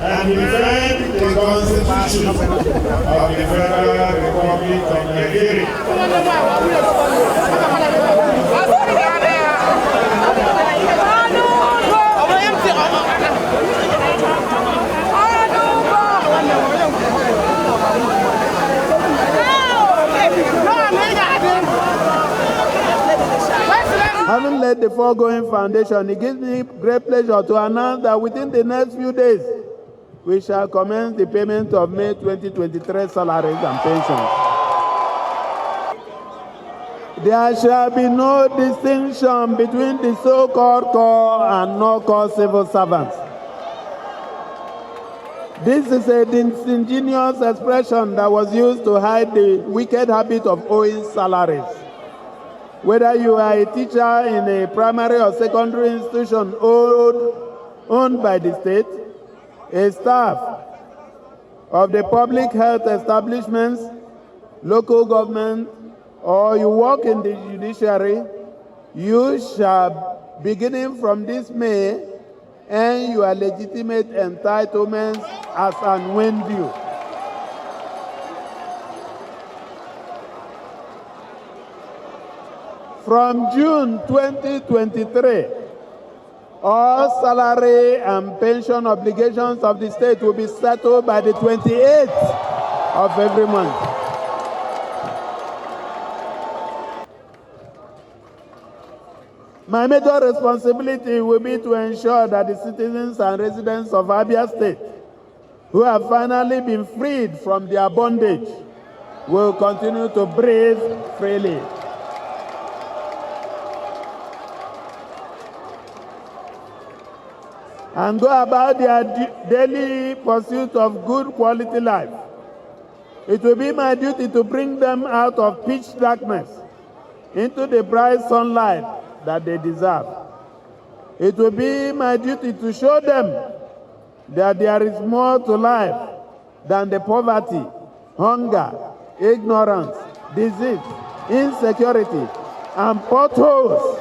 and defend the Constitution of the Federal Republic of Nigeria. Having laid the foregoing foundation, it gives me great pleasure to announce that within the next few days, we shall commence the payment of May 2023 salaries and pensions. There shall be no distinction between the so-called core and no-core civil servants. This is a disingenuous expression that was used to hide the wicked habit of owing salaries. Whether you are a teacher in a primary or secondary institution owned by the state, a staff of the public health establishments, local government, or you work in the judiciary, you shall, beginning from this May, earn your legitimate entitlements as and when due. From June 2023, all salary and pension obligations of the state will be settled by the 28th of every month. My major responsibility will be to ensure that the citizens and residents of Abia State, who have finally been freed from their bondage, will continue to breathe freely. And go about their daily pursuit of good quality life. It will be my duty to bring them out of pitch darkness into the bright sunlight that they deserve. It will be my duty to show them that there is more to life than the poverty, hunger, ignorance, disease, insecurity, and potholes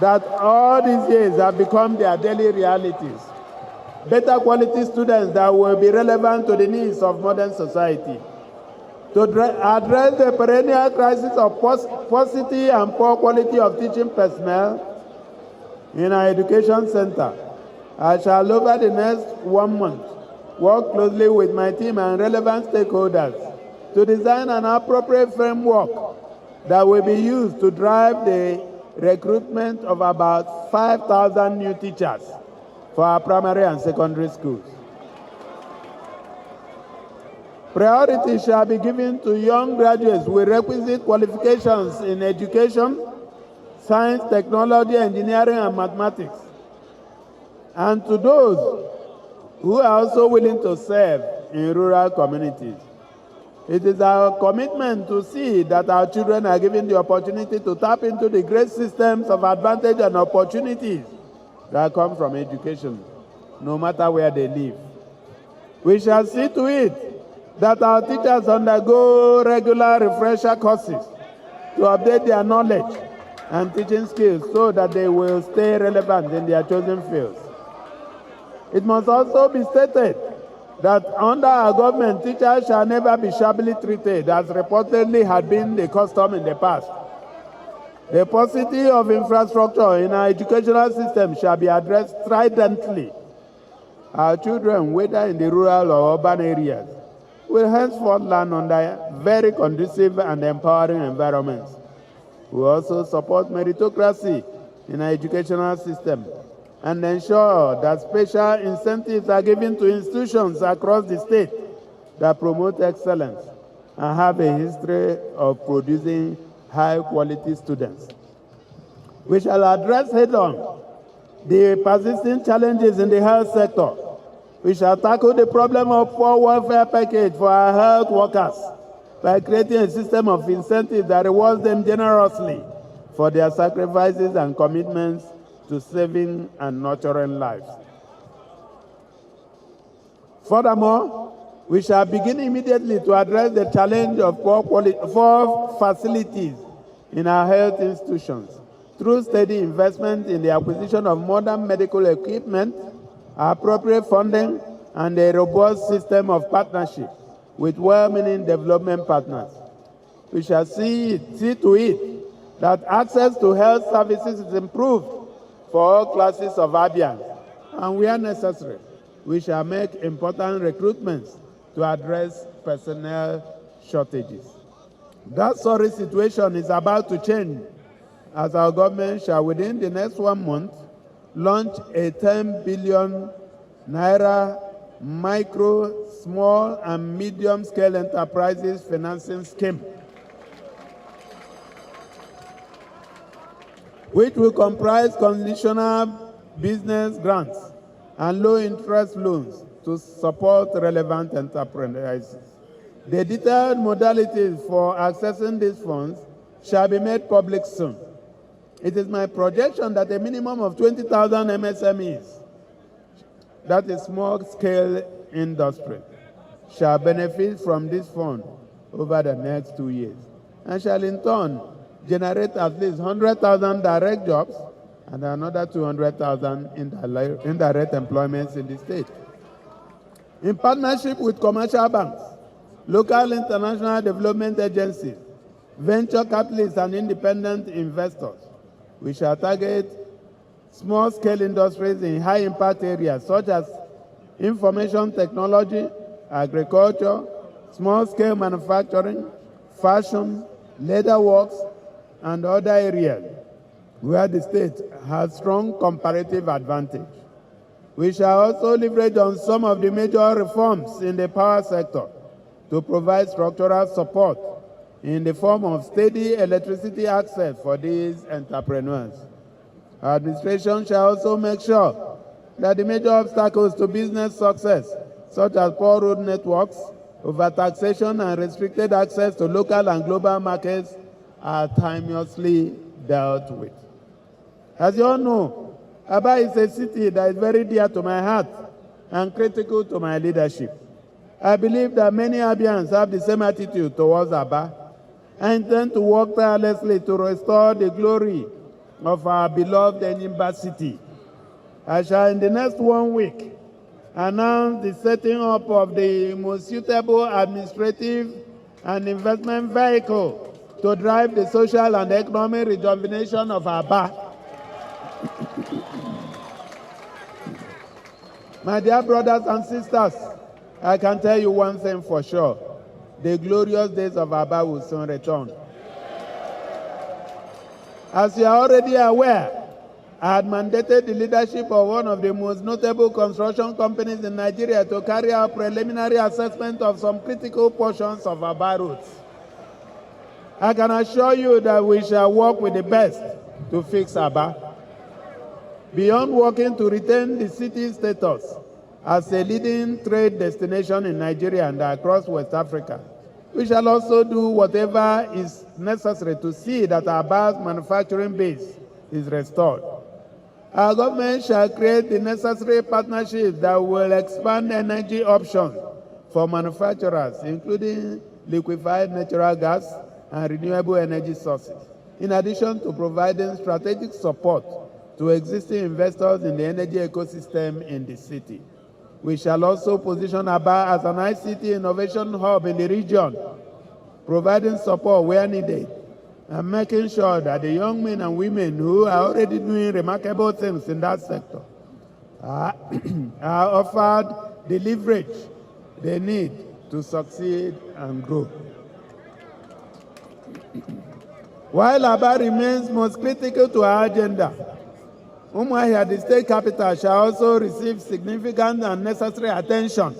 that all these years have become their daily realities. Better quality students that will be relevant to the needs of modern society. To address the perennial crisis of paucity and poor quality of teaching personnel in our education center, I shall over the next 1 month work closely with my team and relevant stakeholders to design an appropriate framework that will be used to drive the recruitment of about 5,000 new teachers for our primary and secondary schools. Priority shall be given to young graduates with requisite qualifications in education, science, technology, engineering, and mathematics, and to those who are also willing to serve in rural communities. It is our commitment to see that our children are given the opportunity to tap into the great systems of advantage and opportunities that come from education, no matter where they live. We shall see to it that our teachers undergo regular refresher courses to update their knowledge and teaching skills so that they will stay relevant in their chosen fields. It must also be stated that under our government, teachers shall never be shabbily treated, as reportedly had been the custom in the past. The paucity of infrastructure in our educational system shall be addressed stridently. Our children, whether in the rural or urban areas, will henceforth learn under very conducive and empowering environments. We also support meritocracy in our educational system and ensure that special incentives are given to institutions across the state that promote excellence and have a history of producing high-quality students. We shall address head-on the persisting challenges in the health sector. We shall tackle the problem of poor welfare package for our health workers by creating a system of incentives that rewards them generously for their sacrifices and commitments to saving and nurturing lives. Furthermore, we shall begin immediately to address the challenge of poor facilities in our health institutions through steady investment in the acquisition of modern medical equipment, appropriate funding, and a robust system of partnership with well-meaning development partners. We shall see to it that access to health services is improved for all classes of Abians, and where necessary, we shall make important recruitments to address personnel shortages. That sorry situation is about to change, as our government shall within the next 1 month launch a 10 billion naira micro, small, and medium-scale enterprises financing scheme, which will comprise conditional business grants and low-interest loans to support relevant enterprises. The detailed modalities for accessing these funds shall be made public soon. It is my projection that a minimum of 20,000 MSMEs, that is small-scale industry, shall benefit from this fund over the next 2 years and shall in turn generate at least 100,000 direct jobs and another 200,000 indirect employments in the state. In partnership with commercial banks, local international development agencies, venture capitalists, and independent investors, we shall target small-scale industries in high-impact areas such as information technology, agriculture, small-scale manufacturing, fashion, leatherworks, and other areas where the state has strong comparative advantage. We shall also leverage on some of the major reforms in the power sector to provide structural support in the form of steady electricity access for these entrepreneurs. Our administration shall also make sure that the major obstacles to business success, such as poor road networks, overtaxation, and restricted access to local and global markets, are timelessly dealt with. As you all know, Abia is a city that is very dear to my heart and critical to my leadership. I believe that many Abians have the same attitude towards Abia. I intend to work tirelessly to restore the glory of our beloved Enyimba city. I shall, in the next 1 week, announce the setting up of the most suitable administrative and investment vehicle to drive the social and economic rejuvenation of Abia. My dear brothers and sisters, I can tell you one thing for sure. The glorious days of Abia will soon return. As you are already aware, I had mandated the leadership of one of the most notable construction companies in Nigeria to carry out preliminary assessment of some critical portions of Abia roads. I can assure you that we shall work with the best to fix Abia. Beyond working to retain the city's status as a leading trade destination in Nigeria and across West Africa, we shall also do whatever is necessary to see that Abia's manufacturing base is restored. Our government shall create the necessary partnerships that will expand energy options for manufacturers, including liquefied natural gas and renewable energy sources, in addition to providing strategic support to existing investors in the energy ecosystem in the city. We shall also position Abia as an ICT innovation hub in the region, providing support where needed, and making sure that the young men and women who are already doing remarkable things in that sector are offered the leverage they need to succeed and grow. While Abia remains most critical to our agenda, Umuahia, the state capital, shall also receive significant and necessary attention.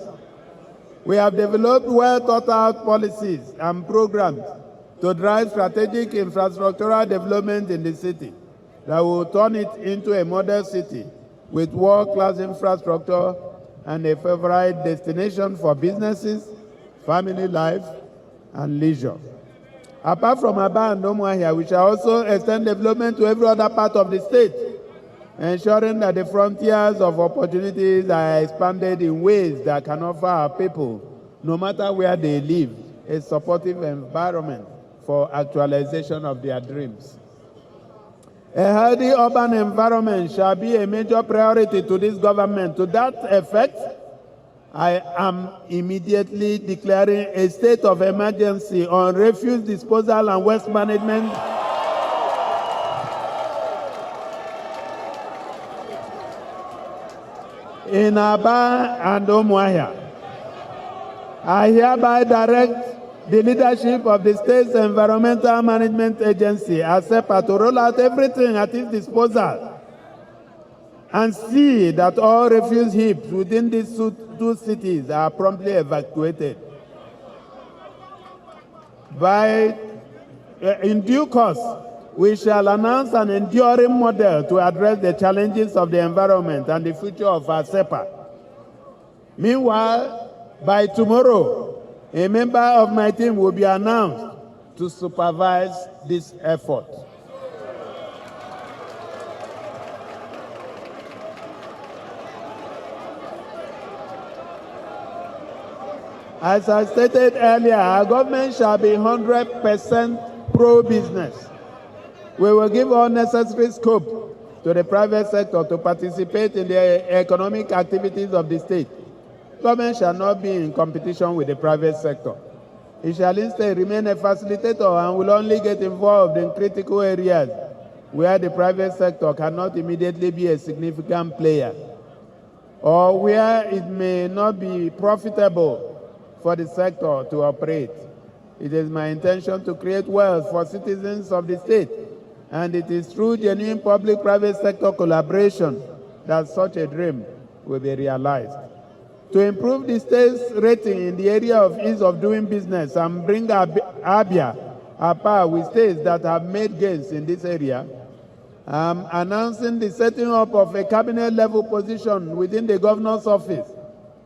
We have developed well-thought-out policies and programs to drive strategic infrastructural development in the city that will turn it into a model city with world-class infrastructure and a favorite destination for businesses, family life, and leisure. Apart from Abia and Umuahia, we shall also extend development to every other part of the state, ensuring that the frontiers of opportunities are expanded in ways that can offer our people, no matter where they live, a supportive environment for actualization of their dreams. A healthy urban environment shall be a major priority to this government. To that effect, I am immediately declaring a state of emergency on refuse disposal and waste management in Abia and Umuahia. I hereby direct the leadership of the state's Environmental Management Agency, ASEPA, to roll out everything at its disposal and see that all refuse heaps within these two cities are promptly evacuated. In due course, we shall announce an enduring model to address the challenges of the environment and the future of ASEPA. Meanwhile, by tomorrow, a member of my team will be announced to supervise this effort. As I stated earlier, our government shall be 100% pro-business. We will give all necessary scope to the private sector to participate in the economic activities of the state. Government shall not be in competition with the private sector. It shall instead remain a facilitator and will only get involved in critical areas where the private sector cannot immediately be a significant player, or where it may not be profitable for the sector to operate. It is my intention to create wealth for citizens of the state, and it is through genuine public-private sector collaboration that such a dream will be realized. To improve the state's rating in the area of ease of doing business and bring Abia at par with states that have made gains in this area, I'm announcing the setting up of a cabinet-level position within the governor's office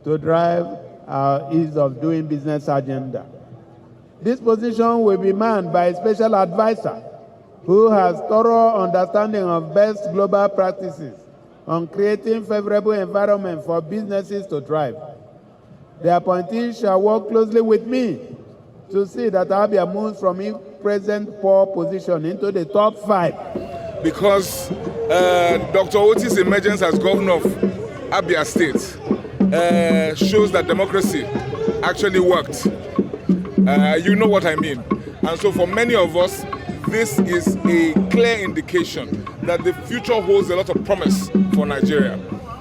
to drive our ease of doing business agenda. This position will be manned by a special advisor who has thorough understanding of best global practices on creating favorable environment for businesses to thrive. The appointee shall work closely with me to see that Abia moves from its present poor position into the top 5. Because Dr. Otti's emergence as governor of Abia State shows that democracy actually worked. You know what I mean. And so for many of us, this is a clear indication that the future holds a lot of promise for Nigeria.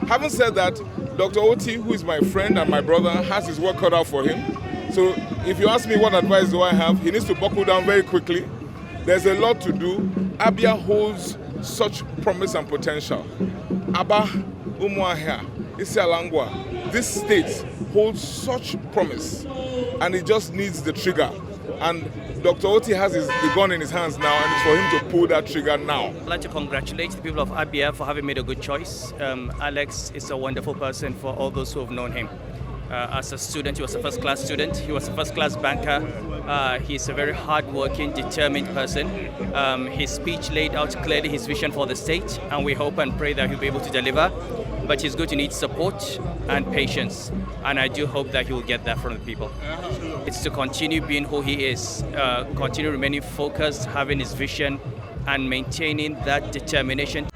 Having said that, Dr. Otti, who is my friend and my brother, has his work cut out for him. So if you ask me what advice do I have, he needs to buckle down very quickly. There's a lot to do. Abia holds such promise and potential. Abia, Umuahia, Isialangwa, this state holds such promise, and it just needs the trigger. And Dr. Otti has the gun in his hands now, and it's for him to pull that trigger now. I'd like to congratulate the people of Abia for having made a good choice. Alex is a wonderful person for all those who have known him. As a student, he was a first-class student. He was a first-class banker. He's a very hard-working, determined person. His speech laid out clearly his vision for the state, and we hope and pray that he'll be able to deliver. But he's going to need support and patience, and I do hope that he will get that from the people. It's to continue being who he is, continue remaining focused, having his vision, and maintaining that determination